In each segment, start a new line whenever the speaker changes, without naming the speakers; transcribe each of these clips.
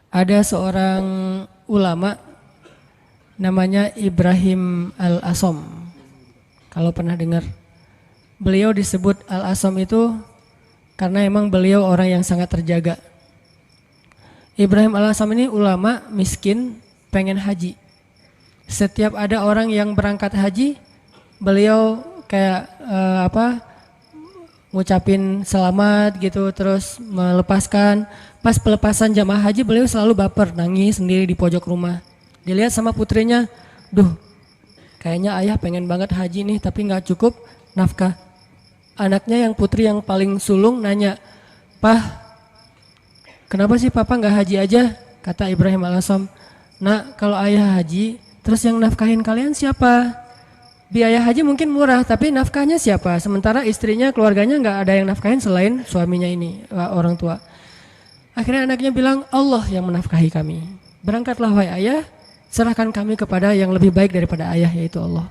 Ada seorang ulama namanya Ibrahim Al-Asom. Kalau pernah dengar. Beliau disebut Al-Asom itu karena emang beliau orang yang sangat terjaga. Ibrahim Al-Asom ini ulama miskin pengen haji. Setiap ada orang yang berangkat haji, beliau kayak ngucapin selamat gitu, terus melepaskan. Pas pelepasan jamaah haji beliau selalu baper, nangis sendiri di pojok rumah. Dilihat sama putrinya, duh kayaknya ayah pengen banget haji nih tapi gak cukup nafkah. Anaknya yang putri yang paling sulung nanya, "Pah, kenapa sih papa gak haji aja?" Kata Ibrahim Al-Asom, "Nak, kalau ayah haji, terus yang nafkahin kalian siapa? Biaya haji mungkin murah, tapi nafkahnya siapa? Sementara istrinya, keluarganya gak ada yang nafkahin selain suaminya ini, orang tua." Akhirnya anaknya bilang, "Allah yang menafkahi kami. Berangkatlah wahai ayah, serahkan kami kepada yang lebih baik daripada ayah, yaitu Allah."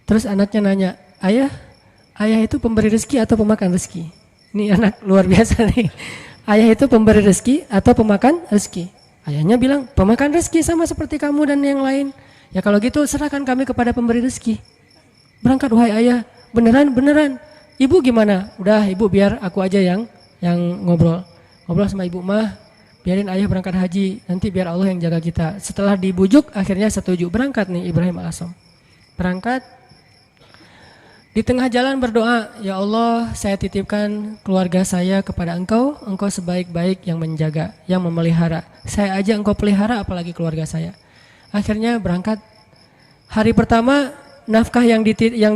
Terus anaknya nanya, ayah itu pemberi rezeki atau pemakan rezeki?" Ini anak luar biasa nih. Ayah itu pemberi rezeki atau pemakan rezeki? Ayahnya bilang, pemakan rezeki sama seperti kamu dan yang lain. Ya kalau gitu serahkan kami kepada pemberi rezeki. Berangkat wahai ayah. Beneran. Ibu gimana? Udah ibu biar aku aja yang ngobrol sama ibu mah. Biarin ayah berangkat haji, nanti biar Allah yang jaga kita. Setelah dibujuk akhirnya setuju. Berangkat nih Ibrahim Al-Asom. Berangkat. Di tengah jalan berdoa, "Ya Allah, saya titipkan keluarga saya kepada Engkau. Engkau sebaik-baik yang menjaga, yang memelihara. Saya aja Engkau pelihara, apalagi keluarga saya." Akhirnya berangkat. Hari pertama nafkah yang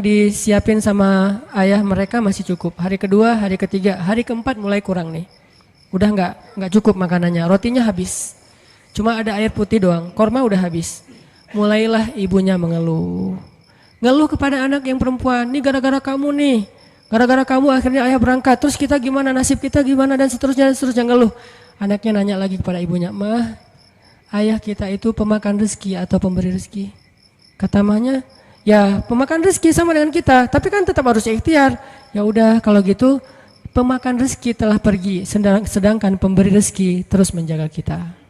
disiapin sama ayah mereka masih cukup. Hari kedua, hari ketiga, hari keempat mulai kurang nih. Udah nggak cukup makanannya. Rotinya habis. Cuma ada air putih doang. Korma udah habis. Mulailah ibunya mengeluh. Ngeluh kepada anak yang perempuan, "Nih gara-gara kamu nih. Gara-gara kamu akhirnya ayah berangkat. Terus kita gimana, nasib kita gimana, dan seterusnya ngeluh." Anaknya nanya lagi kepada ibunya, "Mah, ayah kita itu pemakan rezeki atau pemberi rezeki?" Kata mahnya, "Ya pemakan rezeki sama dengan kita, tapi kan tetap harus ikhtiar." Ya udah kalau gitu pemakan rezeki telah pergi, sedangkan pemberi rezeki terus menjaga kita.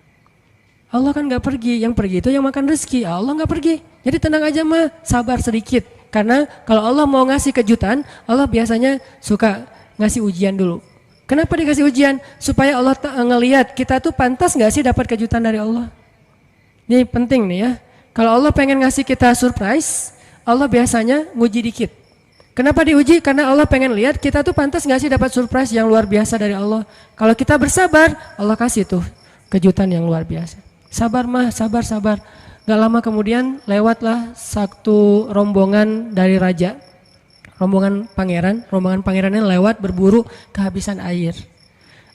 Allah kan gak pergi, yang pergi itu yang makan rezeki, Allah gak pergi. Jadi tenang aja mah, sabar sedikit. Karena kalau Allah mau ngasih kejutan, Allah biasanya suka ngasih ujian dulu. Kenapa dikasih ujian? Supaya Allah ngelihat kita tuh pantas gak sih dapat kejutan dari Allah. Ini penting nih ya. Kalau Allah pengen ngasih kita surprise, Allah biasanya nguji dikit. Kenapa diuji? Karena Allah pengen lihat kita tuh pantas gak sih dapat surprise yang luar biasa dari Allah. Kalau kita bersabar, Allah kasih tuh kejutan yang luar biasa. Sabar mah, sabar. Gak lama kemudian lewatlah satu rombongan dari raja. Rombongan pangerannya lewat berburu kehabisan air.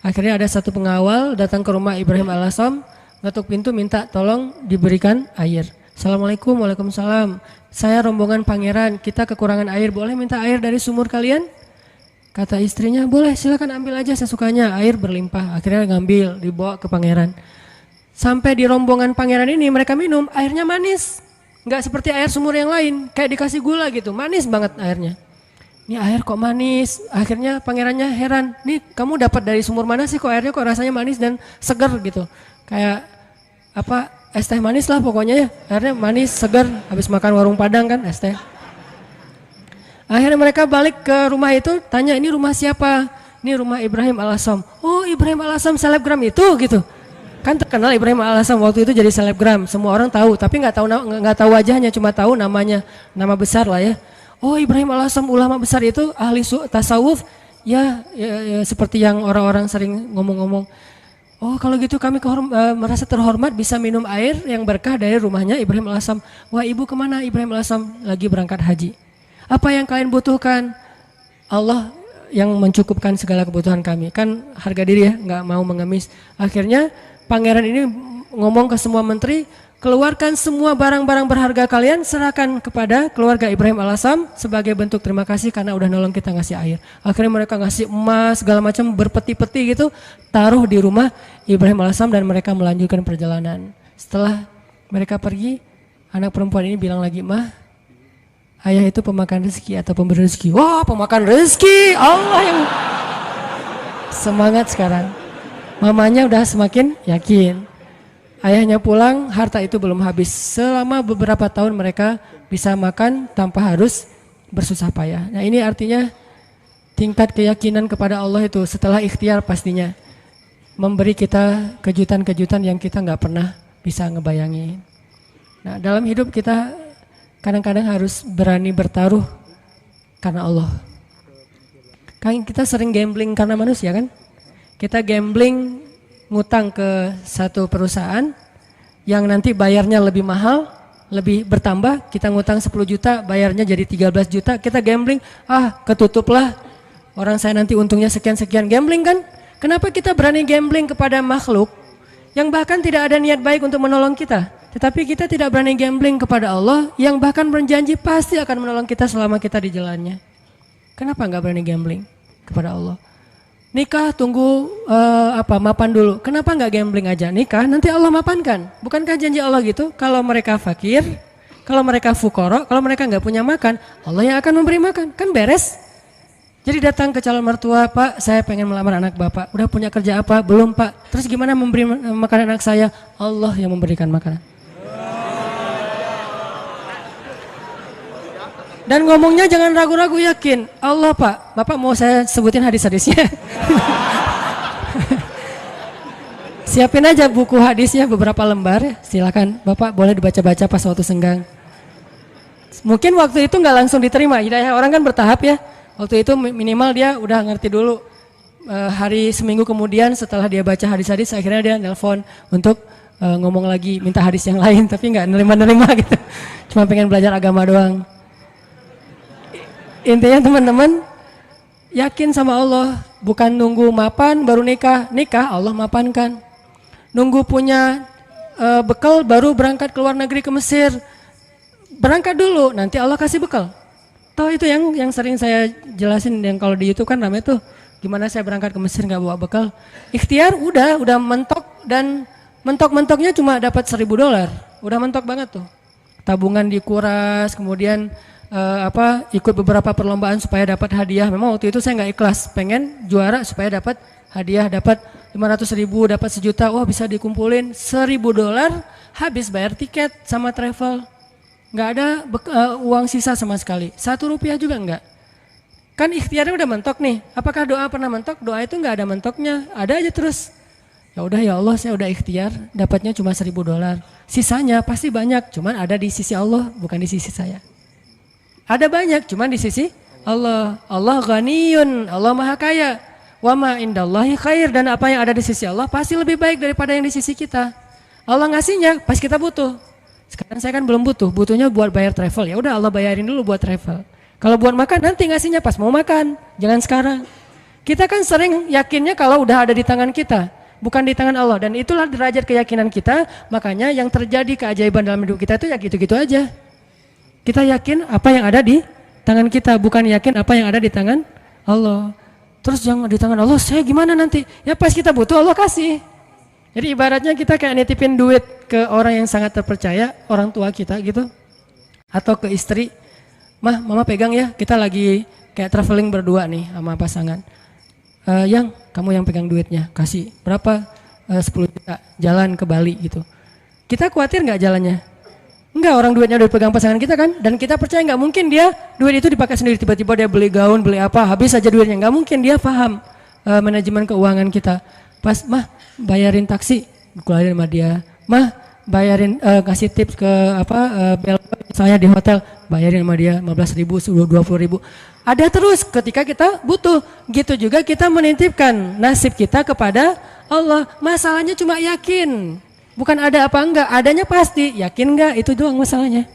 Akhirnya ada satu pengawal datang ke rumah Ibrahim Al-Asom, ngetuk pintu minta tolong diberikan air. "Assalamualaikum." "Waalaikumsalam. Saya rombongan pangeran, kita kekurangan air, boleh minta air dari sumur kalian?" Kata istrinya, "Boleh, silakan ambil aja sesukanya." Air berlimpah, akhirnya ngambil, dibawa ke pangeran. Sampai di rombongan pangeran ini mereka minum, airnya manis. Nggak seperti air sumur yang lain, kayak dikasih gula gitu, manis banget airnya. Ini air kok manis? Akhirnya pangerannya heran, "Nih kamu dapat dari sumur mana sih kok airnya kok rasanya manis dan segar gitu?" Kayak es teh manis lah pokoknya ya, airnya manis, segar, habis makan warung Padang kan es teh. Akhirnya mereka balik ke rumah itu, tanya, "Ini rumah siapa?" "Ini rumah Ibrahim Al-Asom." "Oh, Ibrahim Al-Asom selebgram itu gitu." Kan terkenal Ibrahim Al-Asom waktu itu jadi selebgram, semua orang tahu, tapi nggak tahu wajahnya, cuma tahu namanya, nama besar lah ya. "Oh, Ibrahim Al-Asom ulama besar itu ahli tasawuf." Ya, seperti yang orang-orang sering ngomong-ngomong. "Oh, kalau gitu kami merasa terhormat bisa minum air yang berkah dari rumahnya Ibrahim Al-Asom." "Wah, ibu kemana?" "Ibrahim Al-Asom lagi berangkat haji." "Apa yang kalian butuhkan?" "Allah yang mencukupkan segala kebutuhan kami." Kan harga diri ya, nggak mau mengemis. Akhirnya pangeran ini ngomong ke semua menteri, "Keluarkan semua barang-barang berharga kalian, serahkan kepada keluarga Ibrahim Al-Asom sebagai bentuk terima kasih karena udah nolong kita ngasih air." Akhirnya mereka ngasih emas segala macam berpeti-peti gitu, taruh di rumah Ibrahim Al-Asom dan mereka melanjutkan perjalanan. Setelah mereka pergi, anak perempuan ini bilang lagi, "Mah, ayah itu pemakan rezeki atau pemberi rezeki?" "Wah, pemakan rezeki." Allah yang semangat sekarang. Mamanya udah semakin yakin. Ayahnya pulang, harta itu belum habis. Selama beberapa tahun mereka bisa makan tanpa harus bersusah payah. Nah ini artinya tingkat keyakinan kepada Allah itu setelah ikhtiar pastinya memberi kita kejutan-kejutan yang kita nggak pernah bisa ngebayangin. Nah dalam hidup kita kadang-kadang harus berani bertaruh karena Allah. Kan kita sering gambling karena manusia kan? Kita gambling ngutang ke satu perusahaan yang nanti bayarnya lebih mahal, lebih bertambah. Kita ngutang 10 juta, bayarnya jadi 13 juta. Kita gambling, ketutup lah. Orang saya nanti untungnya sekian-sekian. Gambling kan? Kenapa kita berani gambling kepada makhluk yang bahkan tidak ada niat baik untuk menolong kita? Tetapi kita tidak berani gambling kepada Allah yang bahkan berjanji pasti akan menolong kita selama kita di jalannya. Kenapa nggak berani gambling kepada Allah? Nikah tunggu mapan dulu. Kenapa nggak gambling aja? Nikah nanti Allah mapankan. Bukankah janji Allah gitu? Kalau mereka fakir, kalau mereka fukoro, kalau mereka nggak punya makan, Allah yang akan memberi makan. Kan beres. Jadi datang ke calon mertua, Pak, saya pengen melamar anak Bapak. Udah punya kerja apa? Belum, Pak. Terus gimana memberi makanan anak saya? Allah yang memberikan makanan. Dan ngomongnya jangan ragu-ragu, yakin. Allah Pak, Bapak mau saya sebutin hadis-hadisnya. Siapin aja buku hadisnya beberapa lembar ya. Silakan Bapak boleh dibaca-baca pas waktu senggang. Mungkin waktu itu nggak langsung diterima. Hidayah orang kan bertahap ya. Waktu itu minimal dia udah ngerti dulu. Hari seminggu kemudian setelah dia baca hadis-hadis akhirnya dia nelpon untuk ngomong lagi minta hadis yang lain. Tapi nggak nerima-nerima gitu. Cuma pengen belajar agama doang. Intinya teman-teman yakin sama Allah, bukan nunggu mapan baru nikah Allah mapankan. Nunggu punya bekal baru berangkat ke luar negeri ke Mesir, berangkat dulu nanti Allah kasih bekal. Toh itu yang sering saya jelasin yang kalau di YouTube kan namanya tuh gimana saya berangkat ke Mesir nggak bawa bekal. Ikhtiar udah mentok dan mentok-mentoknya cuma dapat $1.000, udah mentok banget tuh. Tabungan dikuras, kemudian ikut beberapa perlombaan supaya dapat hadiah. Memang waktu itu saya nggak ikhlas, pengen juara supaya dapat hadiah, dapat 500.000, dapat 1 juta. Wah bisa dikumpulin $1.000, habis bayar tiket sama travel, nggak ada uang sisa sama sekali, Rp1 juga nggak. Kan ikhtiarnya udah mentok nih. Apakah doa pernah mentok? Doa itu nggak ada mentoknya, ada aja terus. Ya udah ya Allah, saya udah ikhtiar, dapatnya cuma $1.000, sisanya pasti banyak, cuman ada di sisi Allah, bukan di sisi saya. Ada banyak, cuman di sisi Allah. Allah ghaniyun, Allah maha kaya. Wa ma indallahi khair, dan apa yang ada di sisi Allah pasti lebih baik daripada yang di sisi kita. Allah ngasihnya pas kita butuh. Sekarang saya kan belum butuh, butuhnya buat bayar travel. Ya udah Allah bayarin dulu buat travel. Kalau buat makan nanti ngasihnya pas mau makan, jangan sekarang. Kita kan sering yakinnya kalau udah ada di tangan kita, bukan di tangan Allah, dan itulah derajat keyakinan kita. Makanya yang terjadi keajaiban dalam hidup kita itu ya gitu-gitu aja. Kita yakin apa yang ada di tangan kita, bukan yakin apa yang ada di tangan Allah. Terus jangan di tangan Allah, saya gimana nanti? Ya pas kita butuh Allah kasih. Jadi ibaratnya kita kayak nitipin duit ke orang yang sangat terpercaya, orang tua kita gitu. Atau ke istri, Mama pegang ya, kita lagi kayak traveling berdua nih sama pasangan. Yang kamu yang pegang duitnya, kasih berapa? 10 juta, jalan ke Bali gitu. Kita khawatir nggak jalannya? Enggak, orang duitnya udah dipegang pasangan kita kan, dan kita percaya nggak mungkin dia duit itu dipakai sendiri, tiba-tiba dia beli gaun, beli apa, habis aja duitnya. Nggak mungkin, dia paham manajemen keuangan kita. Pas bayarin taksi, keluarin sama dia. Bayarin kasih tips ke bel misalnya di hotel, bayarin sama dia 15.000, 20.000. Ada terus ketika kita butuh. Gitu juga kita menitipkan nasib kita kepada Allah. Masalahnya cuma yakin. Bukan ada apa enggak, adanya pasti, yakin enggak, itu doang masalahnya.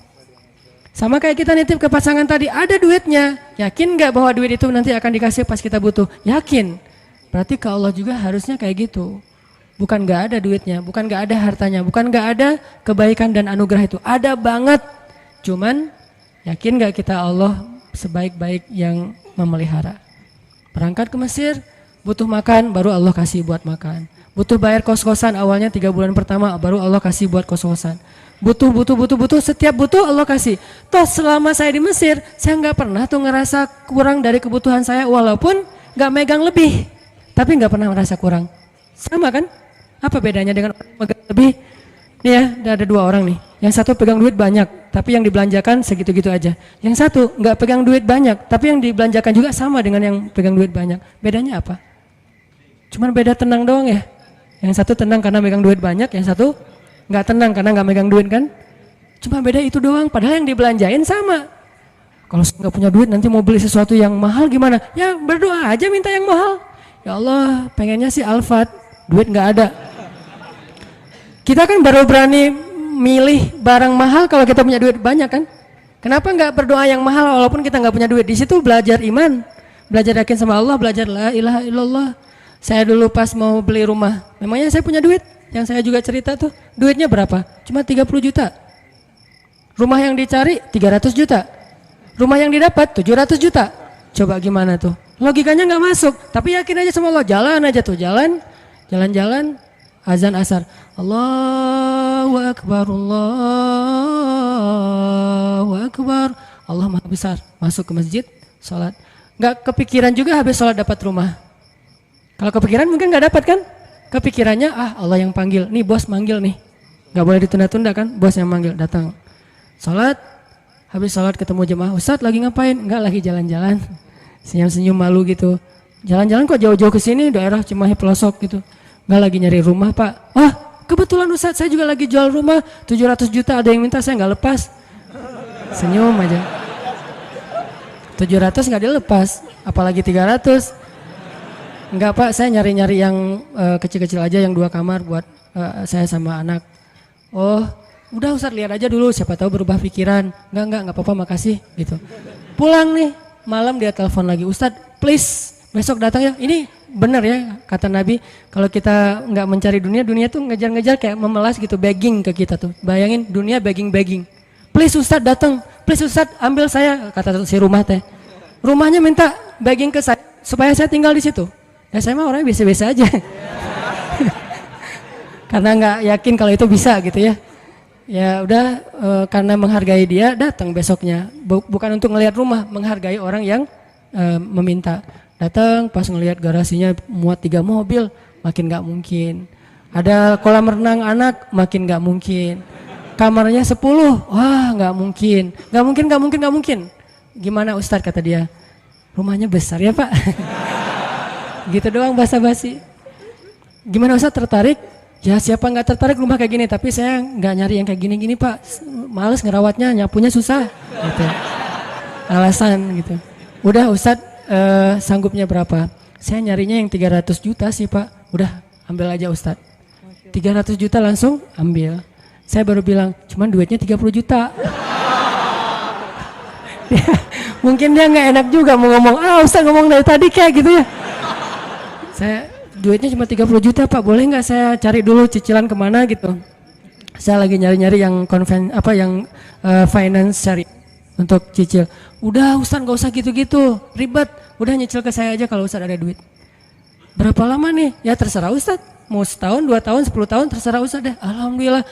Sama kayak kita nitip ke pasangan tadi, ada duitnya, yakin enggak bahwa duit itu nanti akan dikasih pas kita butuh? Yakin. Berarti ke Allah juga harusnya kayak gitu. Bukan enggak ada duitnya, bukan enggak ada hartanya, bukan enggak ada kebaikan dan anugerah itu. Ada banget. Cuman yakin enggak kita Allah sebaik-baik yang memelihara? Berangkat ke Mesir, butuh makan, baru Allah kasih buat makan. Butuh bayar kos-kosan awalnya 3 bulan pertama, baru Allah kasih buat kos-kosan. Butuh, setiap butuh Allah kasih. Toh selama saya di Mesir, saya nggak pernah tuh ngerasa kurang dari kebutuhan saya, walaupun nggak megang lebih, tapi nggak pernah merasa kurang. Sama kan? Apa bedanya dengan orang yang megang lebih? Nih ya, ada dua orang nih. Yang satu pegang duit banyak, tapi yang dibelanjakan segitu-gitu aja. Yang satu nggak pegang duit banyak, tapi yang dibelanjakan juga sama dengan yang pegang duit banyak. Bedanya apa? Cuman beda tenang doang ya. Yang satu tenang karena megang duit banyak, yang satu nggak tenang karena nggak megang duit kan? Cuma beda itu doang. Padahal yang dibelanjain sama. Kalau nggak punya duit nanti mau beli sesuatu yang mahal gimana? Ya berdoa aja minta yang mahal. Ya Allah, pengennya sih Alphard, duit nggak ada. Kita kan baru berani milih barang mahal kalau kita punya duit banyak kan? Kenapa nggak berdoa yang mahal walaupun kita nggak punya duit? Di situ belajar iman, belajar yakin sama Allah, belajar la ilaha illallah. Saya dulu pas mau beli rumah, memangnya saya punya duit? Yang saya juga cerita tuh, duitnya berapa? Cuma 30 juta. Rumah yang dicari 300 juta. Rumah yang didapat 700 juta. Coba gimana tuh? Logikanya nggak masuk, tapi yakin aja sama Allah. Jalan aja tuh, jalan-jalan, azan asar. Allahu Akbar, Allahu Akbar. Allah Maha Besar. Masuk ke masjid, sholat. Nggak kepikiran juga habis sholat dapat rumah. Kalau kepikiran mungkin nggak dapat kan? Kepikirannya Allah yang panggil. Nih bos manggil nih. Nggak boleh ditunda-tunda kan? Bos yang manggil, datang. Sholat. Habis sholat ketemu jemaah, Ustadz lagi ngapain? Enggak, lagi jalan-jalan, senyum-senyum malu gitu. Jalan-jalan kok jauh-jauh ke sini, daerah Cimahi pelosok gitu. Enggak, lagi nyari rumah Pak. Wah kebetulan Ustadz saya juga lagi jual rumah 700 juta, ada yang minta saya nggak lepas. Senyum aja. 700 nggak dilepas, apalagi 300. Enggak Pak, saya nyari-nyari yang kecil-kecil aja, yang 2 kamar buat saya sama anak. Oh udah Ustadz lihat aja dulu, siapa tahu berubah pikiran. Enggak apa-apa, makasih gitu. Pulang nih, malam dia telepon lagi, Ustadz please besok datang ya. Ini benar ya kata Nabi, kalau kita nggak mencari dunia, dunia tuh ngejar-ngejar kayak memelas gitu, begging ke kita tuh. Bayangin dunia begging. Please Ustadz datang, please Ustadz ambil saya, kata si rumah teh. Rumahnya minta begging ke saya supaya saya tinggal di situ. Ya saya mah orangnya biasa-biasa aja. Karena nggak yakin kalau itu bisa gitu ya. Ya udah karena menghargai dia datang besoknya, bukan untuk ngelihat rumah, menghargai orang yang meminta. Datang pas ngelihat garasinya muat 3 mobil, makin nggak mungkin. Ada kolam renang anak, makin nggak mungkin. Kamarnya 10, wah nggak mungkin. Gimana Ustadz, kata dia, rumahnya besar ya Pak. Gitu doang basa-basi. Gimana Ustadz, tertarik? Ya siapa nggak tertarik rumah kayak gini, tapi saya nggak nyari yang kayak gini-gini Pak, males ngerawatnya, nyapunya susah gitu. Alasan gitu. Udah Ustadz sanggupnya berapa? Saya nyarinya yang 300 juta sih Pak. Udah ambil aja Ustadz. 300 juta langsung ambil. Saya baru bilang cuman duitnya 30 juta. Mungkin dia nggak enak juga mau ngomong, Ustadz ngomong dari tadi kayak gitu ya. Saya duitnya cuma 30 juta Pak, boleh nggak saya cari dulu cicilan kemana gitu. Saya lagi nyari-nyari yang finance cari untuk cicil. Udah Ustadz nggak usah gitu-gitu, ribet. Udah nyicil ke saya aja kalau Ustadz ada duit. Berapa lama nih? Ya terserah Ustadz. Mau setahun, 2 tahun, 10 tahun terserah Ustadz deh. Alhamdulillah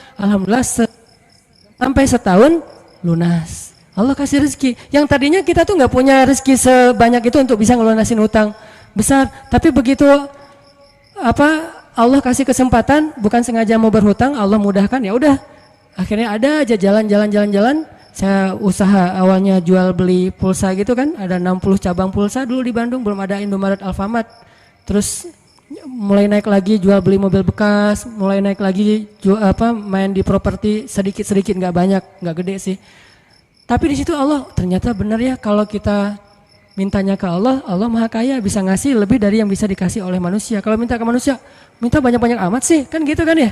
sampai setahun lunas. Allah kasih rezeki. Yang tadinya kita tuh nggak punya rezeki sebanyak itu untuk bisa ngelunasin hutang besar, tapi begitu Allah kasih kesempatan, bukan sengaja mau berhutang, Allah mudahkan, ya udah. Akhirnya ada aja jalan. Saya usaha awalnya jual beli pulsa gitu kan, ada 60 cabang pulsa dulu di Bandung, belum ada Indomaret, Alfamart. Terus mulai naik lagi jual beli mobil bekas, mulai naik lagi main di properti sedikit-sedikit, nggak banyak, nggak gede sih. Tapi di situ Allah ternyata benar ya, kalau kita mintanya ke Allah, Allah Maha Kaya, bisa ngasih lebih dari yang bisa dikasih oleh manusia. Kalau minta ke manusia, minta banyak-banyak amat sih, kan gitu kan ya.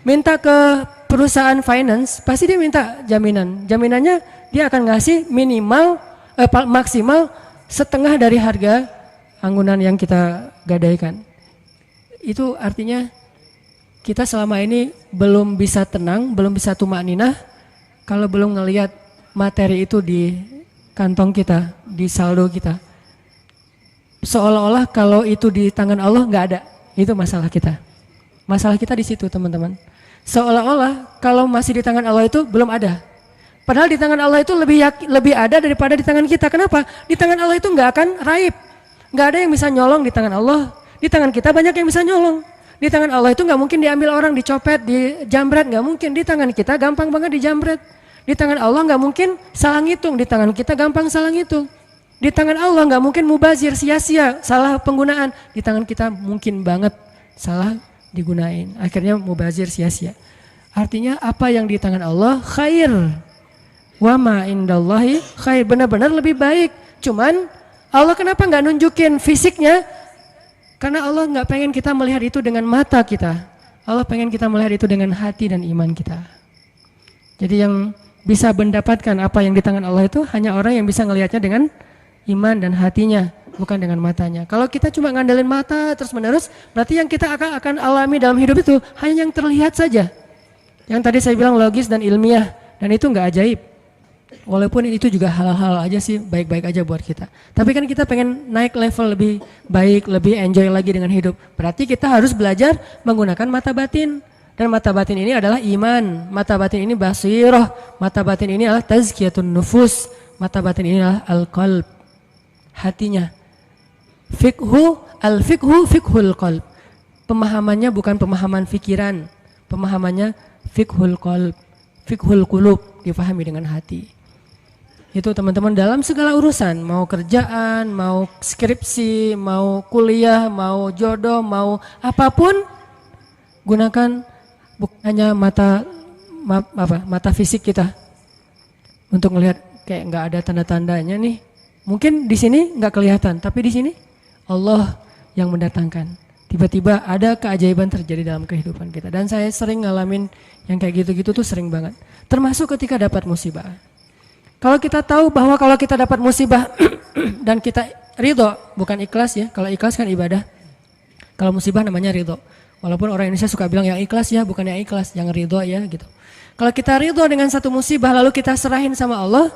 Minta ke perusahaan finance, pasti dia minta jaminan. Jaminannya dia akan ngasih maksimal setengah dari harga anggunan yang kita gadaikan. Itu artinya kita selama ini belum bisa tenang, belum bisa tumakninah kalau belum ngelihat materi itu di kantong kita, di saldo kita. Seolah-olah kalau itu di tangan Allah nggak ada. Itu masalah kita. Masalah kita di situ teman-teman. Seolah-olah kalau masih di tangan Allah itu belum ada. Padahal di tangan Allah itu lebih ada daripada di tangan kita. Kenapa? Di tangan Allah itu nggak akan raib. Nggak ada yang bisa nyolong di tangan Allah. Di tangan kita banyak yang bisa nyolong. Di tangan Allah itu nggak mungkin diambil orang, dicopet, dijamret, nggak mungkin. Di tangan kita gampang banget dijamret. Di tangan Allah nggak mungkin salah ngitung, di tangan kita gampang salah ngitung. Di tangan Allah nggak mungkin mubazir, sia-sia, salah penggunaan. Di tangan kita mungkin banget salah digunain. Akhirnya mubazir, sia-sia. Artinya apa yang di tangan Allah khair. Wa ma indallahi khair, benar-benar lebih baik. Cuman Allah kenapa nggak nunjukin fisiknya? Karena Allah nggak pengen kita melihat itu dengan mata kita. Allah pengen kita melihat itu dengan hati dan iman kita. Jadi yang bisa mendapatkan apa yang di tangan Allah itu hanya orang yang bisa ngelihatnya dengan iman dan hatinya, bukan dengan matanya. Kalau kita cuma ngandelin mata terus menerus, berarti yang kita akan alami dalam hidup itu hanya yang terlihat saja. Yang tadi saya bilang logis dan ilmiah, dan itu nggak ajaib. Walaupun itu juga hal-hal aja sih, baik-baik aja buat kita. Tapi kan kita pengen naik level lebih baik, lebih enjoy lagi dengan hidup. Berarti kita harus belajar menggunakan mata batin. Dan mata batin ini adalah iman, mata batin ini basiroh, mata batin ini adalah tazkiyatun nufus, mata batin ini adalah al-qalb, hatinya. Al-fiqhu fiqhul qalb. Pemahamannya bukan pemahaman pikiran, pemahamannya fiqhul qalb, fiqhul qulub, difahami dengan hati. Itu teman-teman dalam segala urusan, mau kerjaan, mau skripsi, mau kuliah, mau jodoh, mau apapun, gunakan bukan hanya mata fisik kita untuk melihat kayak nggak ada tanda-tandanya nih. Mungkin di sini nggak kelihatan, tapi di sini Allah yang mendatangkan. Tiba-tiba ada keajaiban terjadi dalam kehidupan kita. Dan saya sering ngalamin yang kayak gitu-gitu tuh sering banget. Termasuk ketika dapat musibah. Kalau kita tahu bahwa kalau kita dapat musibah dan kita ridho, bukan ikhlas ya. Kalau ikhlas kan ibadah. Kalau musibah namanya ridho. Walaupun orang Indonesia suka bilang yang ikhlas ya, bukan yang ikhlas, yang ridho ya gitu. Kalau kita ridho dengan satu musibah lalu kita serahin sama Allah,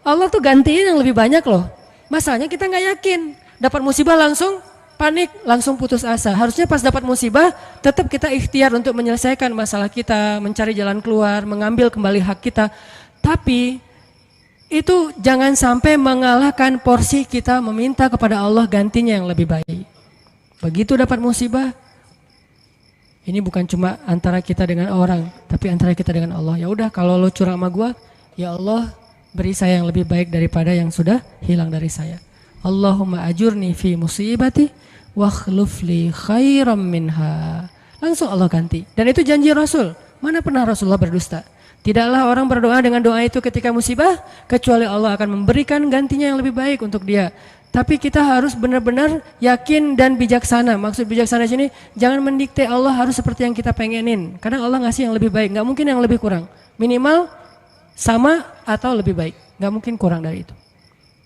Allah tuh gantiin yang lebih banyak loh. Masalahnya kita nggak yakin. Dapat musibah langsung panik, langsung putus asa. Harusnya pas dapat musibah tetap kita ikhtiar untuk menyelesaikan masalah kita, mencari jalan keluar, mengambil kembali hak kita. Tapi itu jangan sampai mengalahkan porsi kita meminta kepada Allah gantinya yang lebih baik. Begitu dapat musibah, ini bukan cuma antara kita dengan orang, tapi antara kita dengan Allah. Ya udah, kalau lo curang sama gua, ya Allah beri saya yang lebih baik daripada yang sudah hilang dari saya. Allahumma ajurni fi musibati wa khlufli khairam minha. Langsung Allah ganti. Dan itu janji Rasul. Mana pernah Rasulullah berdusta? Tidaklah orang berdoa dengan doa itu ketika musibah, kecuali Allah akan memberikan gantinya yang lebih baik untuk dia. Tapi kita harus benar-benar yakin dan bijaksana. Maksud bijaksana di sini, jangan mendikte Allah harus seperti yang kita pengenin. Kadang Allah ngasih yang lebih baik, nggak mungkin yang lebih kurang. Minimal sama atau lebih baik, nggak mungkin kurang dari itu.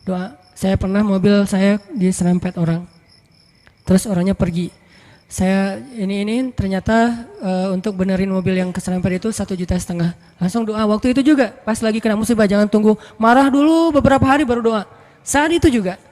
Doa, saya pernah mobil saya diserempet orang, terus orangnya pergi. Saya ini ternyata untuk benerin mobil yang keserempet itu 1,5 juta. Langsung doa waktu itu juga, pas lagi kena musibah, jangan tunggu marah dulu beberapa hari baru doa. Saat itu juga,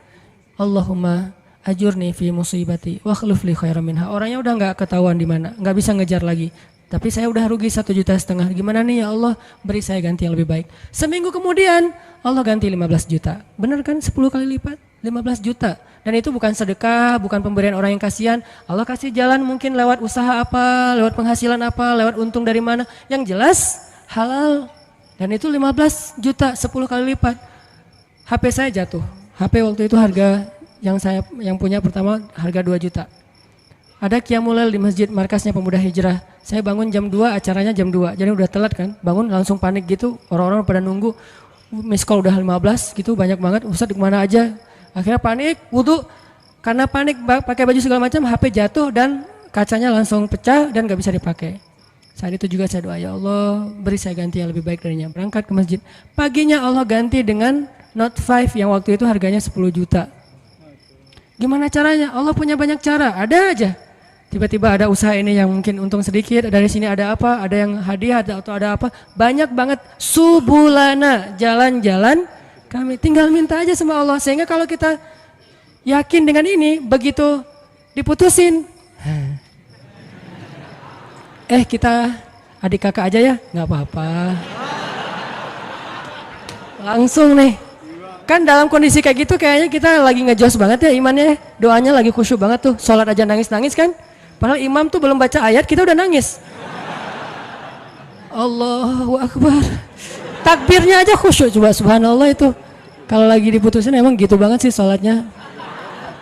Allahumma ajurni fi musibati wa khluf li khairan minha. Orangnya udah nggak ketahuan di mana, nggak bisa ngejar lagi. Tapi saya udah rugi 1,5 juta. Gimana nih ya Allah, beri saya ganti yang lebih baik. Seminggu kemudian Allah ganti 15 juta. Benar kan 10 kali lipat? 15 juta. Dan itu bukan sedekah, bukan pemberian orang yang kasihan. Allah kasih jalan mungkin lewat usaha apa, lewat penghasilan apa, lewat untung dari mana. Yang jelas halal. Dan itu 15 juta, 10 kali lipat. HP saya jatuh. HP waktu itu harga yang punya pertama harga 2 juta. Ada qiyamul lail di masjid markasnya Pemuda Hijrah. Saya bangun jam 2, acaranya jam 2. Jadi udah telat kan. Bangun langsung panik gitu. Orang-orang pada nunggu. Miss call udah 15 gitu, banyak banget. Ustaz kemana aja? Akhirnya panik, wudu. Karena panik pakai baju segala macam, HP jatuh dan kacanya langsung pecah dan gak bisa dipakai. Saat itu juga saya doa, ya Allah beri saya ganti yang lebih baik darinya. Berangkat ke masjid. Paginya Allah ganti dengan Note 5 yang waktu itu harganya 10 juta. Gimana caranya? Allah punya banyak cara, ada aja. Tiba-tiba ada usaha ini yang mungkin untung sedikit, dari sini ada apa, ada yang hadiah atau ada apa. Banyak banget subulana, jalan-jalan kami. Tinggal minta aja sama Allah. Sehingga kalau kita yakin dengan ini, begitu diputusin. Kita adik kakak aja ya, gak apa-apa. Langsung nih. Kan dalam kondisi kayak gitu kayaknya kita lagi ngejos banget ya imannya. Doanya lagi khusyuk banget tuh. Sholat aja nangis-nangis kan. Padahal imam tuh belum baca ayat kita udah nangis. Allahu Akbar. Takbirnya aja khusyuk, coba subhanallah itu. Kalau lagi diputusin emang gitu banget sih sholatnya.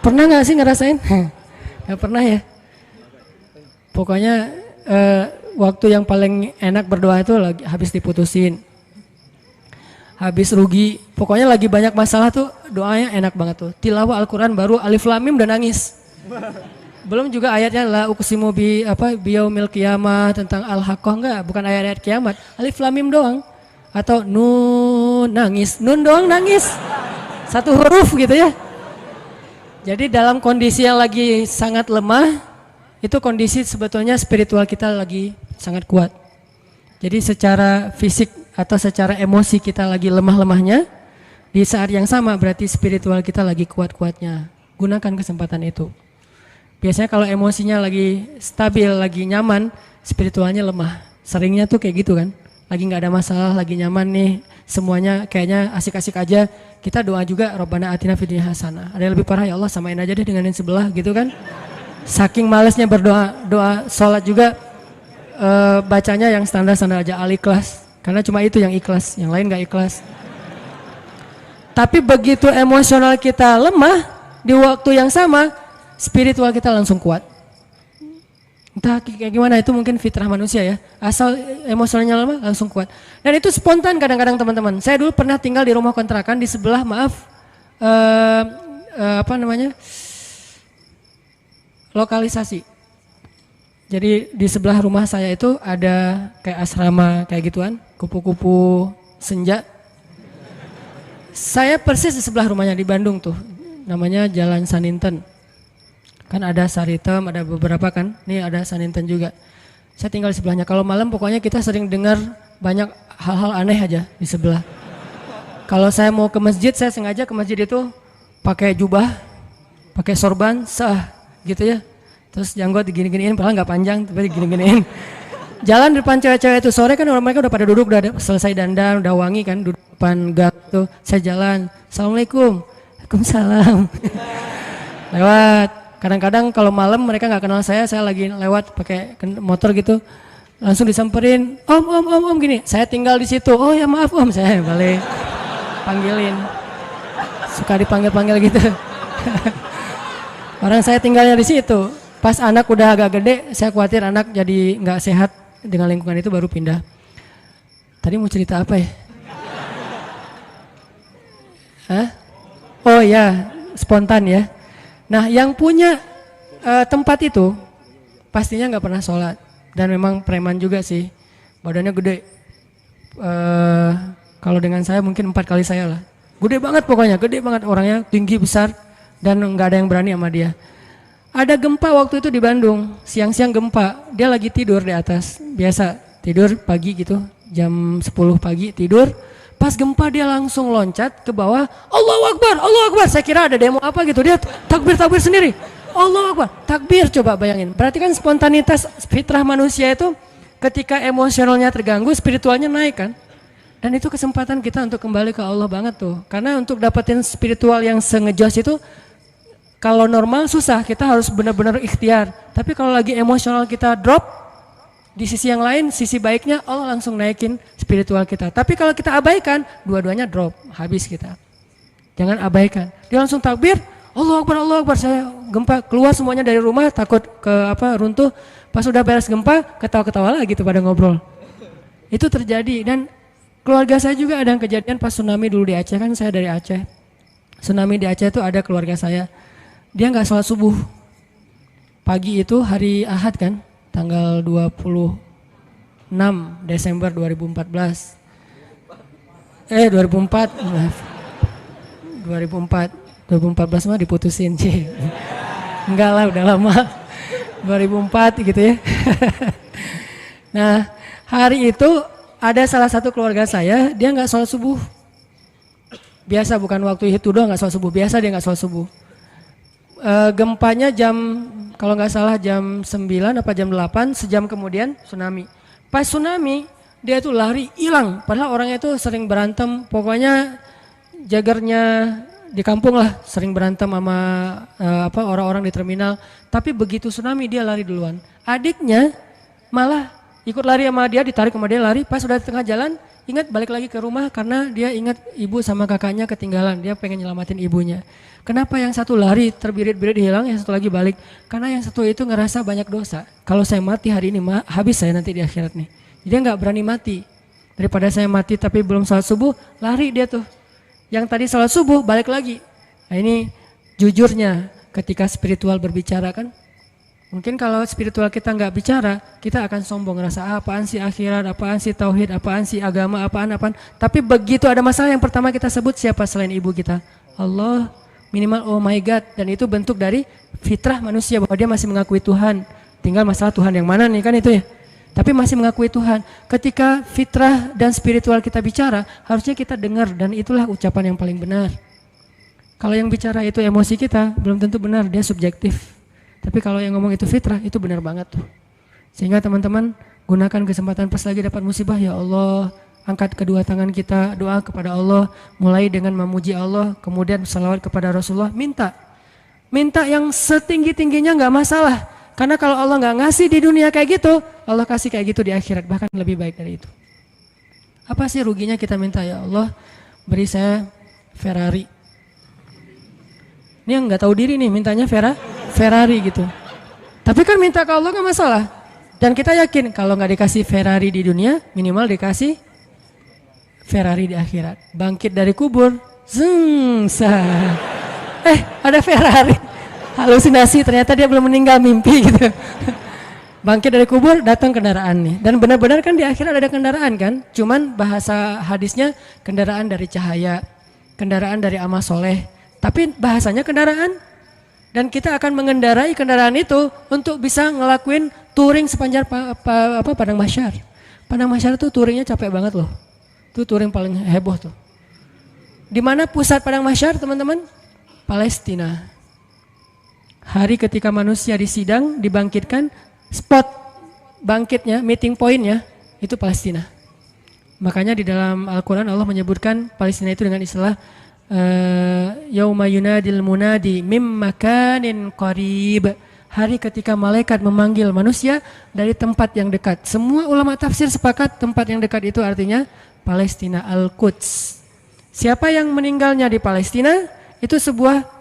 Pernah nggak sih ngerasain? Nggak pernah ya. Pokoknya waktu yang paling enak berdoa itu lagi habis diputusin, habis rugi, pokoknya lagi banyak masalah tuh doanya enak banget tuh. Tilawah Al-Quran baru alif lam mim udah nangis. Belum juga ayatnya la uqsimu biyaumil qiyamah tentang al-haqqah, enggak, bukan ayat-ayat kiamat. Alif lam mim doang. Atau nun nangis, nun doang nangis. Satu huruf gitu ya. Jadi dalam kondisi yang lagi sangat lemah, itu kondisi sebetulnya spiritual kita lagi sangat kuat. Jadi secara fisik atau secara emosi kita lagi lemah-lemahnya, di saat yang sama berarti spiritual kita lagi kuat-kuatnya. Gunakan kesempatan itu. Biasanya kalau emosinya lagi stabil, lagi nyaman, spiritualnya lemah. Seringnya tuh kayak gitu kan. Lagi nggak ada masalah, lagi nyaman nih, semuanya kayaknya asik-asik aja. Kita doa juga Rabbana atina fid dunya hasanah. Ada yang lebih parah, ya Allah samain aja deh dengan yang sebelah gitu kan. Saking malesnya berdoa, doa sholat juga bacanya yang standar-standar aja, Al-Ikhlas. Karena cuma itu yang ikhlas, yang lain nggak ikhlas. Tapi begitu emosional kita lemah, di waktu yang sama spiritual kita langsung kuat. Entah kayak gimana, itu mungkin fitrah manusia ya. Asal emosionalnya lemah langsung kuat. Dan itu spontan kadang-kadang teman-teman. Saya dulu pernah tinggal di rumah kontrakan di sebelah, lokalisasi. Jadi di sebelah rumah saya itu ada kayak asrama kayak gituan, kupu-kupu senja. Saya persis di sebelah rumahnya di Bandung tuh, namanya Jalan Saninten. Kan ada Saritem, ada beberapa kan, nih ada Saninten juga. Saya tinggal di sebelahnya. Kalau malam pokoknya kita sering dengar banyak hal-hal aneh aja di sebelah. Kalau saya mau ke masjid, saya sengaja ke masjid itu pakai jubah, pakai sorban, gitu ya. Terus janggut digini-giniin, padahal nggak panjang, tapi digini-giniin. Jalan depan cewek-cewek itu sore kan mereka udah pada duduk, udah selesai dandan, udah wangi kan, duduk depan gang tuh. Saya jalan, Assalamualaikum, Waalaikumsalam. Lewat. Kadang-kadang kalau malam mereka nggak kenal saya lagi lewat pakai motor gitu, langsung disamperin, om gini. Saya tinggal di situ. Oh ya maaf om, saya balik panggilin. Suka dipanggil-panggil gitu. Orang saya tinggalnya di situ. Pas anak udah agak gede, saya khawatir anak jadi nggak sehat dengan lingkungan itu, baru pindah. Tadi mau cerita apa ya? Hah? Oh ya, spontan ya. Nah yang punya tempat itu pastinya nggak pernah sholat dan memang preman juga sih, badannya gede. Kalau dengan saya mungkin 4 kali saya lah, gede banget pokoknya, gede banget orangnya, tinggi besar dan nggak ada yang berani sama dia. Ada gempa waktu itu di Bandung, siang-siang gempa, dia lagi tidur di atas, biasa tidur pagi gitu, jam 10 pagi tidur. Pas gempa dia langsung loncat ke bawah, Allahu Akbar, Allahu Akbar. Saya kira ada demo apa gitu, dia takbir sendiri. Allahu Akbar, takbir, coba bayangin. Berarti kan spontanitas fitrah manusia itu ketika emosionalnya terganggu, spiritualnya naik kan. Dan itu kesempatan kita untuk kembali ke Allah banget tuh. Karena untuk dapetin spiritual yang sengejos itu, kalau normal susah, kita harus benar-benar ikhtiar. Tapi kalau lagi emosional kita drop, di sisi yang lain, sisi baiknya Allah langsung naikin spiritual kita. Tapi kalau kita abaikan, dua-duanya drop, habis kita. Jangan abaikan. Dia langsung takbir, Allahu Akbar, Allahu Akbar. Saya gempa, keluar semuanya dari rumah, takut runtuh. Pas udah beres gempa, ketawa-ketawa lagi gitu pada ngobrol. Itu terjadi. Dan keluarga saya juga ada yang kejadian pas tsunami dulu di Aceh, kan saya dari Aceh. Tsunami di Aceh itu ada keluarga saya. Dia nggak sholat subuh. Pagi itu hari Ahad kan, tanggal 26 Desember 2014. 2014 mah diputusin sih. Enggak lah, udah lama. 2004 gitu ya. Nah, hari itu ada salah satu keluarga saya, dia nggak sholat subuh. Biasa, bukan waktu itu doang nggak sholat subuh, biasa dia nggak sholat subuh. Gempanya kalau nggak salah jam 9 apa jam 8, sejam kemudian tsunami. Pas tsunami dia tuh lari hilang, padahal orangnya itu sering berantem, pokoknya jagarnya di kampung lah sering berantem sama orang-orang di terminal. Tapi begitu tsunami dia lari duluan. Adiknya malah ikut lari sama dia, ditarik sama dia lari. Pas udah tengah jalan, ingat balik lagi ke rumah karena dia ingat ibu sama kakaknya ketinggalan. Dia pengen nyelamatin ibunya. Kenapa yang satu lari terbirit-birit hilang, yang satu lagi balik? Karena yang satu itu ngerasa banyak dosa. Kalau saya mati hari ini, habis saya nanti di akhirat nih. Dia nggak berani mati. Daripada saya mati tapi belum sholat subuh, lari dia tuh. Yang tadi sholat subuh balik lagi. Nah ini jujurnya ketika spiritual berbicara kan. Mungkin kalau spiritual kita nggak bicara, kita akan sombong ngerasa apaan sih akhirat, apaan sih tauhid, apaan sih agama, apaan. Tapi begitu ada masalah yang pertama kita sebut siapa selain ibu kita? Allah. Minimal oh my God, dan itu bentuk dari fitrah manusia bahwa dia masih mengakui Tuhan. Tinggal masalah Tuhan yang mana nih kan itu ya. Tapi masih mengakui Tuhan. Ketika fitrah dan spiritual kita bicara, harusnya kita dengar dan itulah ucapan yang paling benar. Kalau yang bicara itu emosi kita, belum tentu benar, dia subjektif. Tapi kalau yang ngomong itu fitrah, itu benar banget tuh. Sehingga teman-teman gunakan kesempatan pas lagi dapat musibah, ya Allah, angkat kedua tangan kita, doa kepada Allah, mulai dengan memuji Allah, kemudian salawat kepada Rasulullah, minta yang setinggi-tingginya nggak masalah, karena kalau Allah nggak ngasih di dunia kayak gitu, Allah kasih kayak gitu di akhirat, bahkan lebih baik dari itu. Apa sih ruginya kita minta, ya Allah beri saya Ferrari? Ini yang nggak tahu diri nih, mintanya Ferrari gitu. Tapi kan minta ke Allah nggak masalah, dan kita yakin kalau nggak dikasih Ferrari di dunia, minimal dikasih Ferrari di akhirat. Bangkit dari kubur, ada Ferrari. Halusinasi, ternyata dia belum meninggal, mimpi gitu. Bangkit dari kubur, datang kendaraan nih. Dan benar-benar kan di akhirat ada kendaraan kan. Cuman bahasa hadisnya kendaraan dari cahaya, kendaraan dari amal soleh. Tapi bahasanya kendaraan. Dan kita akan mengendarai kendaraan itu untuk bisa ngelakuin touring sepanjang Padang Mahsyar. Padang Mahsyar tuh touringnya capek banget loh. Itu touring paling heboh tuh. Di mana pusat Padang Mahsyar teman-teman? Palestina. Hari ketika manusia disidang, dibangkitkan, spot bangkitnya, meeting pointnya, itu Palestina. Makanya di dalam Al-Quran Allah menyebutkan Palestina itu dengan istilah Yauma yunadil munadi mim makanin qarib. Hari ketika malaikat memanggil manusia dari tempat yang dekat. Semua ulama tafsir sepakat tempat yang dekat itu artinya Palestina, Al-Quds. Siapa yang meninggalnya di Palestina itu sebuah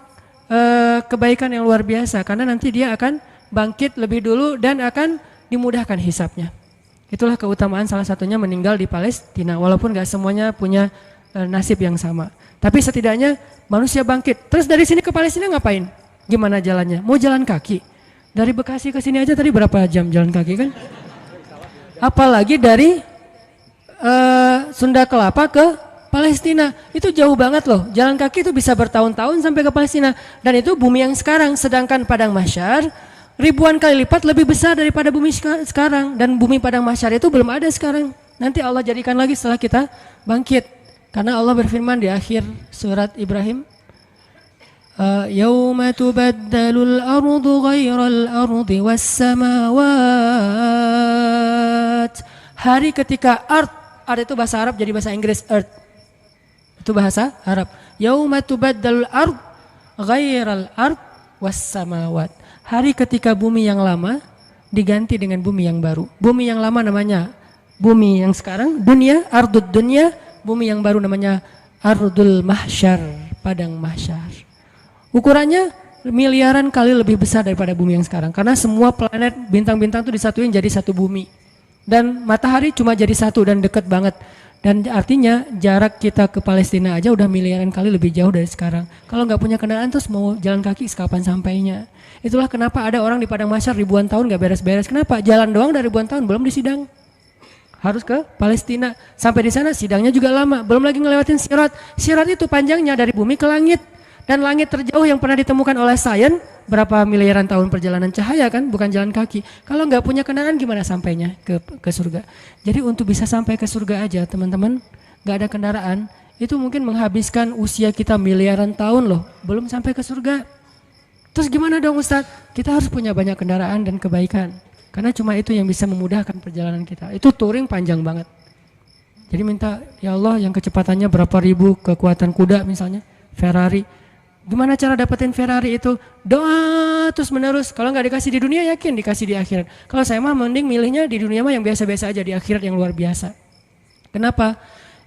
kebaikan yang luar biasa karena nanti dia akan bangkit lebih dulu dan akan dimudahkan hisapnya. Itulah keutamaan salah satunya meninggal di Palestina walaupun gak semuanya punya nasib yang sama. Tapi setidaknya manusia bangkit. Terus dari sini ke Palestina ngapain? Gimana jalannya? Mau jalan kaki? Dari Bekasi ke sini aja tadi berapa jam jalan kaki kan? Apalagi dari Sunda Kelapa ke Palestina, itu jauh banget loh. Jalan kaki itu bisa bertahun-tahun sampai ke Palestina. Dan itu bumi yang sekarang, sedangkan Padang Mahsyar ribuan kali lipat lebih besar daripada bumi sekarang. Dan bumi Padang Mahsyar itu belum ada sekarang. Nanti Allah jadikan lagi setelah kita bangkit. Karena Allah berfirman di akhir surat Ibrahim, Yauma tubaddalul ardu ghairal ardi was samawat. Hari ketika ard itu bahasa Arab jadi bahasa Inggris earth. Itu bahasa Arab. Yauma tubaddalul ard ghairal ard was samawat. Hari ketika bumi yang lama diganti dengan bumi yang baru. Bumi yang lama namanya bumi yang sekarang dunia, ardud dunia. Bumi yang baru namanya ardul mahsyar, padang mahsyar. Ukurannya miliaran kali lebih besar daripada bumi yang sekarang. Karena semua planet, bintang-bintang itu disatuin jadi satu bumi. Dan matahari cuma jadi satu dan dekat banget. Dan artinya jarak kita ke Palestina aja udah miliaran kali lebih jauh dari sekarang. Kalau nggak punya kendaraan terus mau jalan kaki kapan sampainya. Itulah kenapa ada orang di padang mahsyar ribuan tahun nggak beres-beres. Kenapa? Jalan doang dari ribuan tahun belum disidang. Harus ke Palestina. Sampai di sana sidangnya juga lama. Belum lagi ngelewatin sirat. Sirat itu panjangnya dari bumi ke langit. Dan langit terjauh yang pernah ditemukan oleh sains berapa miliaran tahun perjalanan cahaya kan, bukan jalan kaki. Kalau nggak punya kendaraan gimana sampainya ke surga? Jadi untuk bisa sampai ke surga aja teman-teman, nggak ada kendaraan, itu mungkin menghabiskan usia kita miliaran tahun loh, belum sampai ke surga. Terus gimana dong Ustadz? Kita harus punya banyak kendaraan dan kebaikan. Karena cuma itu yang bisa memudahkan perjalanan kita. Itu touring panjang banget. Jadi minta, ya Allah yang kecepatannya berapa ribu kekuatan kuda misalnya. Ferrari. Gimana cara dapetin Ferrari itu? Doa terus menerus. Kalau nggak dikasih di dunia, yakin dikasih di akhirat. Kalau saya mah mending milihnya di dunia mah yang biasa-biasa aja, di akhirat yang luar biasa. Kenapa?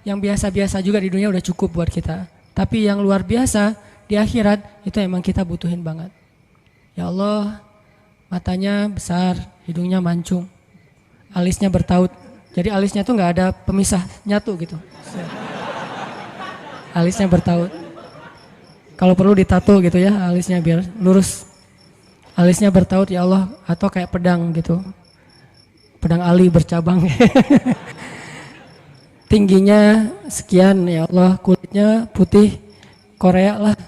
Yang biasa-biasa juga di dunia udah cukup buat kita. Tapi yang luar biasa di akhirat itu emang kita butuhin banget. Ya Allah, matanya besar, hidungnya mancung, alisnya bertaut. Jadi alisnya tuh nggak ada pemisah, nyatu gitu. Alisnya bertaut. Kalau perlu ditato gitu ya alisnya biar lurus. Alisnya bertaut ya Allah, atau kayak pedang gitu. Pedang ali bercabang. Tingginya sekian ya Allah, kulitnya putih Korea lah.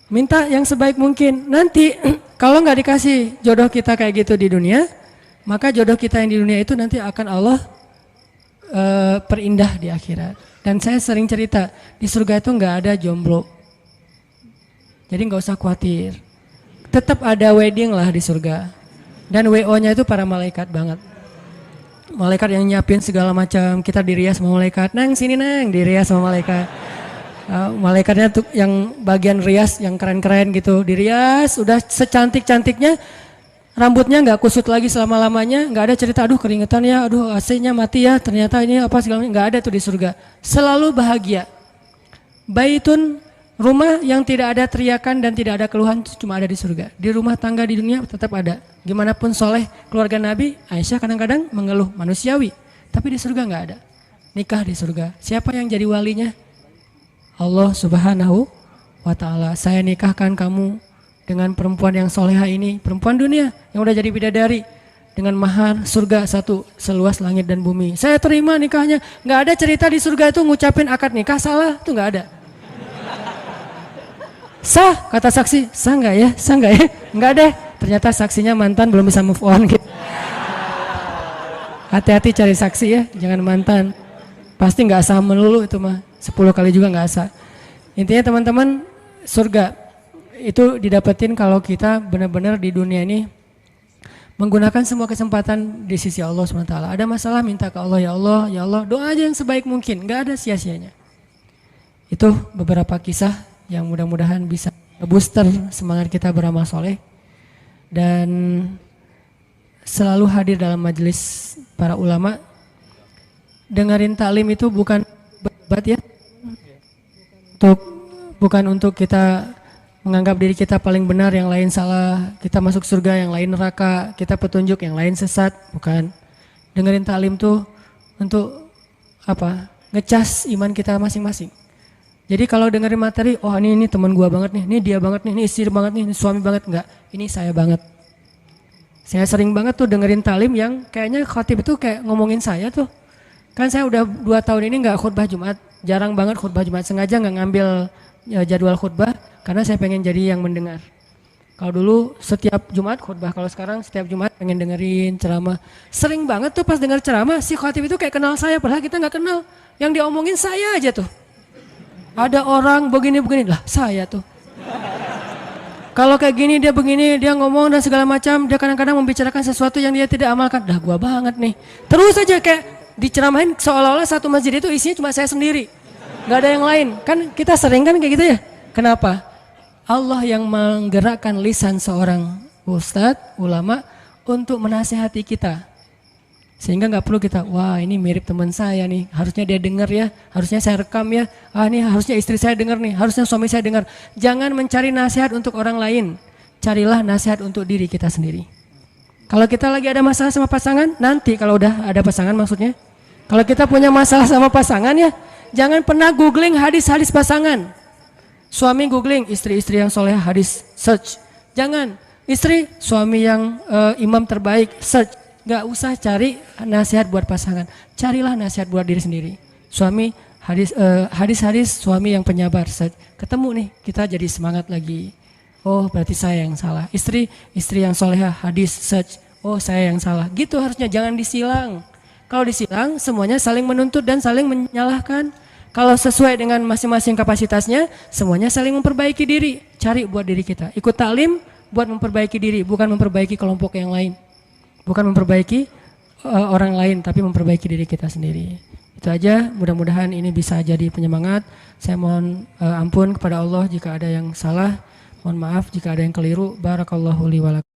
Minta yang sebaik mungkin. Nanti kalau nggak dikasih jodoh kita kayak gitu di dunia, maka jodoh kita yang di dunia itu nanti akan Allah perindah di akhirat. Dan saya sering cerita, di surga itu nggak ada jomblo. Jadi nggak usah khawatir. Tetap ada wedding lah di surga. Dan WO-nya itu para malaikat banget. Malaikat yang nyiapin segala macam, kita dirias sama malaikat. Nang sini nang, dirias sama malaikat. Malaikatnya tuh yang bagian rias yang keren-keren gitu, dirias udah secantik-cantiknya. Rambutnya nggak kusut lagi selama-lamanya, nggak ada cerita aduh keringetan ya, aduh AC-nya mati ya, ternyata ini apa segala macam, nggak ada tuh di surga. Selalu bahagia. Baitun, rumah yang tidak ada teriakan dan tidak ada keluhan cuma ada di surga. Di rumah tangga di dunia tetap ada. Gimana pun soleh keluarga Nabi, Aisyah kadang-kadang mengeluh manusiawi, tapi di surga nggak ada. Nikah di surga. Siapa yang jadi walinya? Allah Subhanahu wa Ta'ala. Saya nikahkan kamu dengan perempuan yang soleha ini, perempuan dunia yang udah jadi bidadari dengan mahar surga satu seluas langit dan bumi. Saya terima nikahnya. Nggak ada cerita di surga itu ngucapin akad nikah salah, itu nggak ada. Sah kata saksi, sah nggak ya, sah nggak ya, nggak deh. Ternyata saksinya mantan belum bisa move on gitu. Hati-hati cari saksi ya, jangan mantan. Pasti nggak sah melulu itu mah, 10 kali juga nggak sah. Intinya teman-teman, surga itu didapetin kalau kita benar-benar di dunia ini menggunakan semua kesempatan di sisi Allah SWT. Ada masalah minta ke Allah, ya Allah, ya Allah, doa aja yang sebaik mungkin, nggak ada sia-sianya. Itu beberapa kisah yang mudah-mudahan bisa booster semangat kita beramal soleh dan selalu hadir dalam majelis para ulama. Dengerin taklim itu bukan berdebat ya, bukan untuk kita menganggap diri kita paling benar, yang lain salah, kita masuk surga, yang lain neraka, kita petunjuk, yang lain sesat, bukan. Dengerin taklim tuh untuk apa? Ngecas iman kita masing-masing. Jadi kalau dengerin materi, oh ini teman gua banget nih, ini dia banget nih, ini istri banget nih, ini suami banget, enggak, ini saya banget. Saya sering banget tuh dengerin taklim yang kayaknya khotib itu kayak ngomongin saya tuh. Kan saya udah 2 tahun ini nggak khutbah Jumat, jarang banget khutbah Jumat, sengaja nggak ngambil jadwal khutbah karena saya pengen jadi yang mendengar. Kalau dulu setiap Jumat khutbah, kalau sekarang setiap Jumat pengen dengerin ceramah. Sering banget tuh pas dengar ceramah si khotib itu kayak kenal saya, padahal kita nggak kenal. Yang diomongin saya aja tuh. Ada orang begini-begini lah, saya tuh. Kalau kayak gini dia begini, dia ngomong dan segala macam, dia kadang-kadang membicarakan sesuatu yang dia tidak amalkan. Dah gua banget nih. Terus aja kayak diceramahin seolah-olah satu masjid itu isinya cuma saya sendiri, nggak ada yang lain. Kan kita sering kan kayak gitu ya. Kenapa? Allah yang menggerakkan lisan seorang ustadz, ulama untuk menasihati kita, sehingga nggak perlu kita, wah ini mirip teman saya nih, harusnya dia dengar ya, harusnya saya rekam ya, ini harusnya istri saya dengar nih, harusnya suami saya dengar. Jangan mencari nasihat untuk orang lain, carilah nasihat untuk diri kita sendiri. Kalau kita lagi ada masalah sama pasangan, nanti kalau udah ada pasangan maksudnya, kalau kita punya masalah sama pasangan ya, jangan pernah googling hadis-hadis pasangan. Suami googling istri-istri yang soleh hadis, search. Jangan, istri suami yang imam terbaik, search. Gak usah cari nasihat buat pasangan, carilah nasihat buat diri sendiri. Suami hadis-hadis suami yang penyabar, search. Ketemu nih, kita jadi semangat lagi. Oh berarti saya yang salah. Istri yang solehah hadis, search. Oh saya yang salah. Gitu harusnya, jangan disilang. Kalau disilang, semuanya saling menuntut dan saling menyalahkan. Kalau sesuai dengan masing-masing kapasitasnya, semuanya saling memperbaiki diri. Cari buat diri kita. Ikut taklim buat memperbaiki diri, bukan memperbaiki kelompok yang lain. Bukan memperbaiki orang lain, tapi memperbaiki diri kita sendiri. Itu aja, mudah-mudahan ini bisa jadi penyemangat. Saya mohon ampun kepada Allah jika ada yang salah. Mohon maaf jika ada yang keliru. Barakallahu li wa lakum.